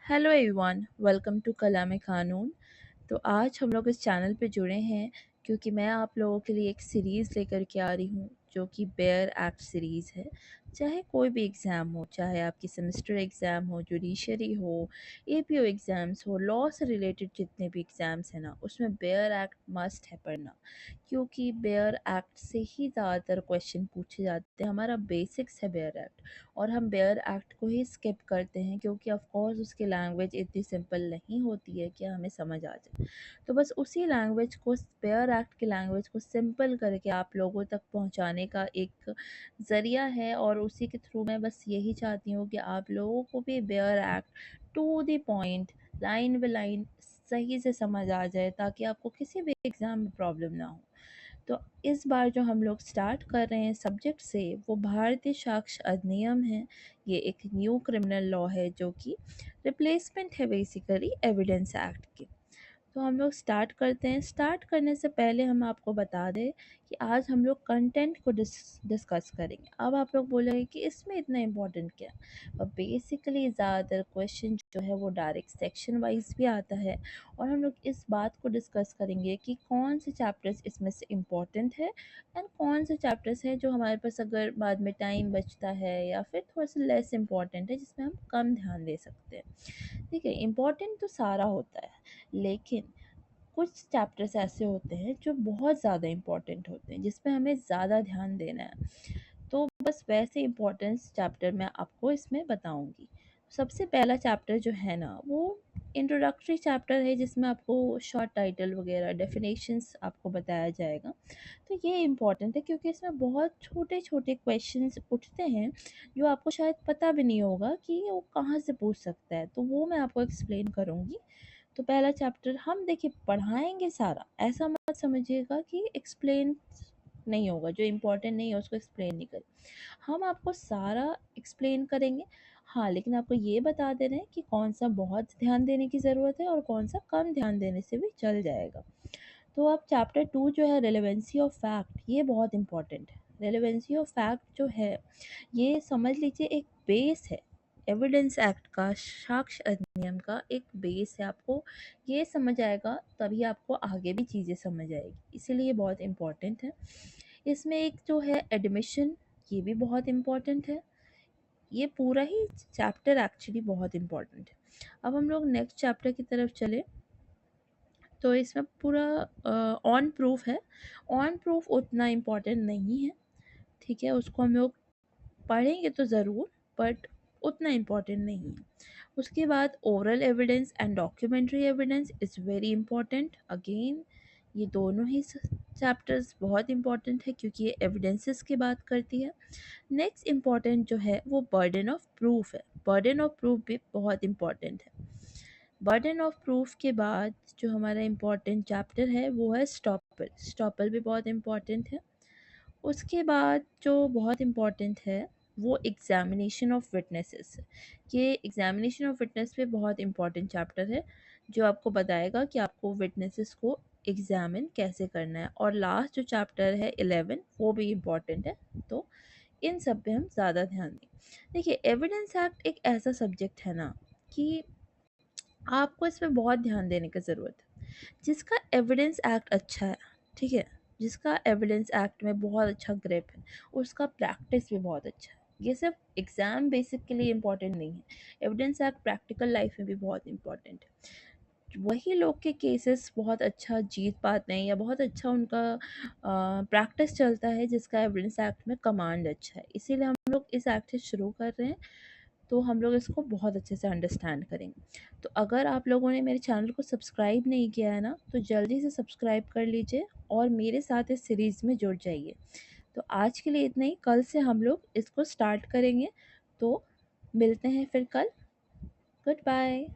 Hello everyone, welcome to कलाम कानून। तो आज हम लोग इस चैनल पे जुड़े हैं क्योंकि मैं आप लोगों के लिए एक सीरीज़ लेकर के आ रही हूँ जो कि बेयर एक्ट सीरीज़ है। चाहे कोई भी एग्ज़ाम हो, चाहे आपकी सेमेस्टर एग्ज़ाम हो, जुडिशरी हो, एपीओ एग्ज़ाम्स हो, लॉ से रिलेटेड जितने भी एग्ज़ाम्स हैं ना, उसमें बेयर एक्ट मस्ट है पढ़ना, क्योंकि बेयर एक्ट से ही ज़्यादातर क्वेश्चन पूछे जाते हैं। हमारा बेसिक्स है बेयर एक्ट, और हम बेयर एक्ट को ही स्किप करते हैं क्योंकि ऑफ कोर्स उसकी लैंग्वेज इतनी सिंपल नहीं होती है कि हमें समझ आ जाए। तो बस उसी लैंग्वेज को, बेयर एक्ट की लैंग्वेज को सिंपल करके आप लोगों तक पहुंचाने का एक ज़रिया है, और उसी के थ्रू मैं बस यही चाहती हूँ कि आप लोगों को भी bare act to the point, line by line सही से समझ आ जाए, ताकि आपको किसी भी एग्ज़ाम में प्रॉब्लम ना हो। तो इस बार जो हम लोग स्टार्ट कर रहे हैं सब्जेक्ट से, वो भारतीय साक्ष्य अधिनियम है। ये एक न्यू क्रिमिनल लॉ है जो कि रिप्लेसमेंट है बेसिकली एविडेंस एक्ट की। तो हम लोग स्टार्ट करते हैं। स्टार्ट करने से पहले हम आपको बता दें कि आज हम लोग कंटेंट को डिस्कस करेंगे। अब आप लोग बोलेंगे कि इसमें इतना इम्पोर्टेंट क्या है, और बेसिकली ज़्यादातर क्वेश्चन जो है वो डायरेक्ट सेक्शन वाइज भी आता है, और हम लोग इस बात को डिस्कस करेंगे कि कौन से चैप्टर्स इसमें से इम्पोर्टेंट है एंड कौन से चैप्टर्स हैं जो हमारे पास अगर बाद में टाइम बचता है या फिर थोड़ा सा लेस इम्पॉर्टेंट है, जिसमें हम कम ध्यान दे सकते हैं। ठीक है, इम्पॉर्टेंट तो सारा होता है, लेकिन कुछ चैप्टर्स ऐसे होते हैं जो बहुत ज़्यादा इम्पोर्टेंट होते हैं, जिसमें हमें ज़्यादा ध्यान देना है। तो बस वैसे इम्पोर्टेंस चैप्टर मैं आपको इसमें बताऊंगी। सबसे पहला चैप्टर जो है ना, वो इंट्रोडक्टरी चैप्टर है, जिसमें आपको शॉर्ट टाइटल वगैरह डेफिनेशंस आपको बताया जाएगा। तो ये इम्पॉर्टेंट है क्योंकि इसमें बहुत छोटे छोटे क्वेश्चंस उठते हैं जो आपको शायद पता भी नहीं होगा कि वो कहाँ से पूछ सकता है, तो वो मैं आपको एक्सप्लेन करूँगी। तो पहला चैप्टर हम देखिए पढ़ाएंगे सारा, ऐसा मत समझिएगा कि एक्सप्लेन नहीं होगा, जो इम्पोर्टेंट नहीं है उसको एक्सप्लेन नहीं करें। हम आपको सारा एक्सप्लेन करेंगे। हाँ, लेकिन आपको ये बता दे रहे हैं कि कौन सा बहुत ध्यान देने की ज़रूरत है और कौन सा कम ध्यान देने से भी चल जाएगा। तो अब चैप्टर 2 जो है रेलेवेंसी ऑफ फैक्ट, ये बहुत इंपॉर्टेंट है। रेलेवेंसी ऑफ फैक्ट जो है, ये समझ लीजिए एक बेस है। एविडेंस एक्ट का, साक्ष्य अधिनियम का एक बेस है। आपको ये समझ आएगा तभी आपको आगे भी चीज़ें समझ आएगी, इसीलिए ये बहुत इम्पॉर्टेंट है। इसमें एक जो है एडमिशन, ये भी बहुत इम्पॉर्टेंट है। ये पूरा ही चैप्टर एक्चुअली बहुत इम्पॉर्टेंट है। अब हम लोग नेक्स्ट चैप्टर की तरफ चले, तो इसमें पूरा ऑन प्रूफ है। ऑन प्रूफ उतना इम्पोर्टेंट नहीं है, ठीक है, उसको हम लोग पढ़ेंगे तो ज़रूर, बट उतना इम्पोर्टेंट नहीं है। उसके बाद oral evidence and documentary evidence is very important again. ये दोनों ही चैप्टर्स बहुत इम्पोर्टेंट है क्योंकि ये एविडेंसेस की बात करती है। नेक्स्ट इम्पॉर्टेंट जो है वो बर्डन ऑफ प्रूफ है। बर्डन ऑफ प्रूफ भी बहुत इम्पॉर्टेंट है। बर्डन ऑफ प्रूफ के बाद जो हमारा इम्पॉर्टेंट चैप्टर है वो है स्टॉपल। स्टॉपल भी बहुत इम्पॉर्टेंट है। उसके बाद जो बहुत इम्पॉर्टेंट है वो एग्जामिनेशन ऑफ विटनेसेस। ये एग्जामिनेशन ऑफ विटनेस पे बहुत इम्पॉर्टेंट चैप्टर है, जो आपको बताएगा कि आपको विटनेसेस को एग्जामिन कैसे करना है। और लास्ट जो चैप्टर है 11, वो भी इम्पॉर्टेंट है। तो इन सब पे हम ज़्यादा ध्यान दें। देखिए, एविडेंस एक्ट एक ऐसा सब्जेक्ट है ना कि आपको इसमें बहुत ध्यान देने की ज़रूरत है। जिसका एविडेंस एक्ट अच्छा है, ठीक है, जिसका एविडेंस एक्ट में बहुत अच्छा ग्रिप है, उसका प्रैक्टिस भी बहुत अच्छा है। ये सिर्फ एग्ज़ाम बेसिक के लिए इम्पॉर्टेंट नहीं है, एविडेंस एक्ट प्रैक्टिकल लाइफ में भी बहुत इम्पॉर्टेंट है। वही लोग के केसेस बहुत अच्छा जीत पाते हैं या बहुत अच्छा उनका प्रैक्टिस चलता है जिसका एविडेंस एक्ट में कमांड अच्छा है। इसीलिए हम लोग इस एक्ट से शुरू कर रहे हैं, तो हम लोग इसको बहुत अच्छे से अंडरस्टैंड करेंगे। तो अगर आप लोगों ने मेरे चैनल को सब्सक्राइब नहीं किया है ना, तो जल्दी से सब्सक्राइब कर लीजिए और मेरे साथ इस सीरीज़ में जुड़ जाइए। तो आज के लिए इतना ही, कल से हम लोग इसको स्टार्ट करेंगे। तो मिलते हैं फिर कल। Good bye.